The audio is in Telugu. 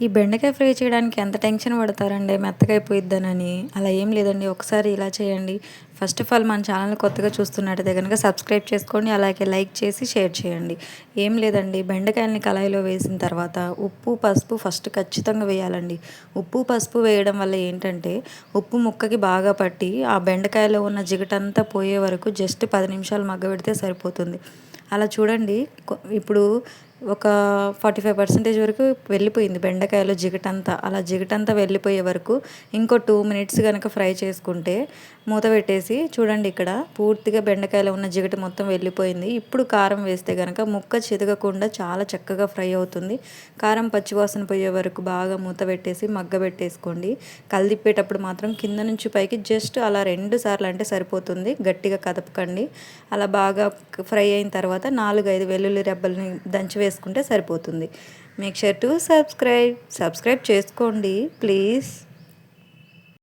ఈ బెండకాయ ఫ్రై చేయడానికి ఎంత టెన్షన్ పడతారండి మెత్తగా అయిపోయిద్దనని. అలా ఏం లేదండి. ఒకసారి ఇలా చేయండి. ఫస్ట్ ఆఫ్ ఆల్ మన ఛానల్‌ని కొత్తగా చూస్తున్నట్టయితే గనుక సబ్స్క్రైబ్ చేసుకోండి. అలాగే లైక్ చేసి షేర్ చేయండి. ఏం లేదండి, బెండకాయలని కళాయిలో వేసిన తర్వాత ఉప్పు, పసుపు ఫస్ట్ ఖచ్చితంగా వేయాలండి. ఉప్పు, పసుపు వేయడం వల్ల ఏంటంటే ఉప్పు ముక్కకి బాగా పట్టి ఆ బెండకాయలో ఉన్న జిగటంతా పోయే వరకు జస్ట్ 10 నిమిషాలు మగ్గబెడితే సరిపోతుంది. అలా చూడండి. ఇప్పుడు ఒక 45% వరకు వెళ్ళిపోయింది బెండకాయలో జిగటంతా. అలా జిగటంతా వెళ్ళిపోయే వరకు ఇంకో 2 మినిట్స్ గనక ఫ్రై చేసుకుంటే మూత పెట్టేసి చూడండి, ఇక్కడ పూర్తిగా బెండకాయలో ఉన్న జిగట మొత్తం వెళ్ళిపోయింది. ఇప్పుడు కారం వేస్తే గనక ముక్క చితకకుండా చాలా చక్కగా ఫ్రై అవుతుంది. కారం పచ్చివాసన పోయే వరకు బాగా మూత పెట్టేసి మగ్గబెట్టేసుకోండి. కలిదిప్పేటప్పుడు మాత్రం కింద నుంచి పైకి జస్ట్ అలా 2 సార్లు అంటే సరిపోతుంది. గట్టిగా కదపకండి. అలా బాగా ఫ్రై అయిన తర్వాత 4, 5 వెల్లుల్లి రెబ్బల్ని దంచి వేసుకుంటే సరిపోతుంది. మేక్ షూర్ టు సబ్స్క్రైబ్ చేసుకోండి ప్లీజ్.